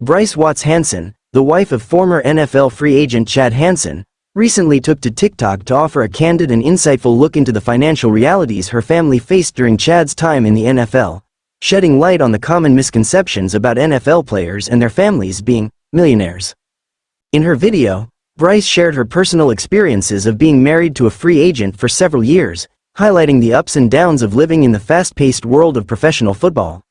Bryce Hansen, the wife of former NFL free agent Chad Hansen, recently took to TikTok to offer a candid and insightful look into the financial realities her family faced during Chad's time in the NFL, shedding light on the common misconceptions about NFL players and their families being millionaires. In her video, Bryce shared her personal experiences of being married to a free agent for several years, highlighting the ups and downs of living in the fast-paced world of professional football.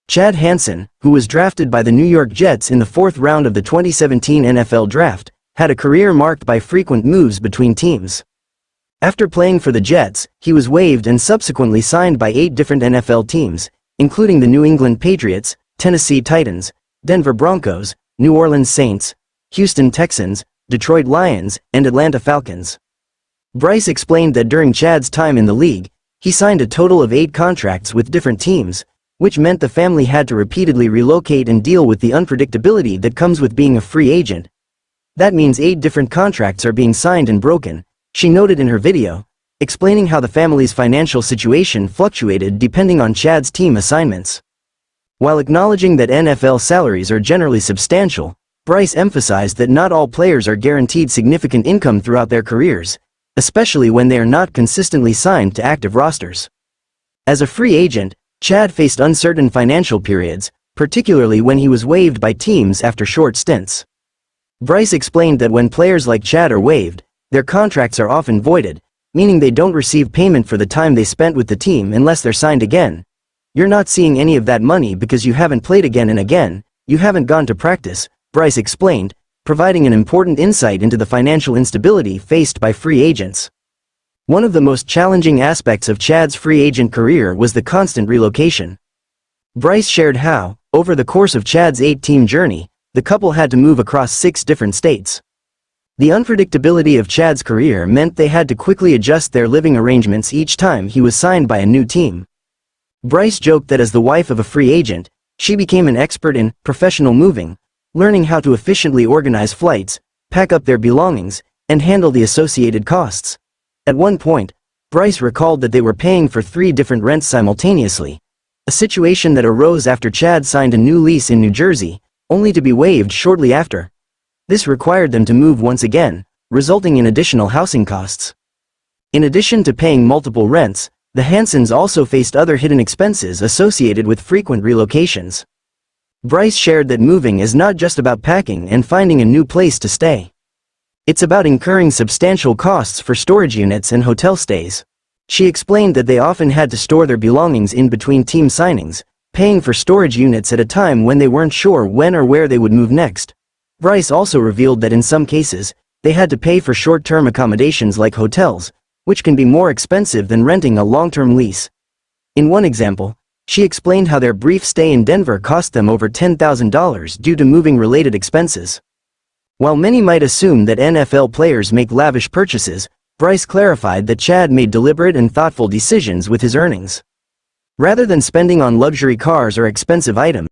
Chad Hansen, who was drafted by the New York Jets in the 4th round of the 2017 NFL Draft, had a career marked by frequent moves between teams. After playing for the Jets, he was waived and subsequently signed by 8 different NFL teams, including the New England Patriots, Tennessee Titans, Denver Broncos, New Orleans Saints, Houston Texans, Detroit Lions, and Atlanta Falcons. Bryce explained that during Chad's time in the league, he signed a total of 8 contracts with different teams, which meant the family had to repeatedly relocate and deal with the unpredictability that comes with being a free agent. That means 8 different contracts are being signed and broken, she noted in her video, explaining how the family's financial situation fluctuated depending on Chad's team assignments. While acknowledging that NFL salaries are generally substantial, Bryce emphasized that not all players are guaranteed significant income throughout their careers, especially when they are not consistently signed to active rosters. As a free agent, Chad faced uncertain financial periods, particularly when he was waived by teams after short stints. Bryce explained that when players like Chad are waived, their contracts are often voided, meaning they don't receive payment for the time they spent with the team unless they're signed again. You're not seeing any of that money because you haven't played again and again, you haven't gone to practice, Bryce explained, providing an important insight into the financial instability faced by free agents. One of the most challenging aspects of Chad's free agent career was the constant relocation. Bryce shared how, over the course of Chad's 8-team journey, the couple had to move across 6 different states. The unpredictability of Chad's career meant they had to quickly adjust their living arrangements each time he was signed by a new team. Bryce joked that as the wife of a free agent, she became an expert in professional moving, learning how to efficiently organize flights, pack up their belongings, and handle the associated costs. At one point, Bryce recalled that they were paying for 3 different rents simultaneously, a situation that arose after Chad signed a new lease in New Jersey, only to be waived shortly after. This required them to move once again, resulting in additional housing costs. In addition to paying multiple rents, the Hansens also faced other hidden expenses associated with frequent relocations. Bryce shared that moving is not just about packing and finding a new place to stay. It's about incurring substantial costs for storage units and hotel stays. She explained that they often had to store their belongings in between team signings, paying for storage units at a time when they weren't sure when or where they would move next. Bryce also revealed that in some cases, they had to pay for short-term accommodations like hotels, which can be more expensive than renting a long-term lease. In one example, she explained how their brief stay in Denver cost them over $10,000 due to moving-related expenses. While many might assume that NFL players make lavish purchases, Bryce clarified that Chad made deliberate and thoughtful decisions with his earnings. Rather than spending on luxury cars or expensive items,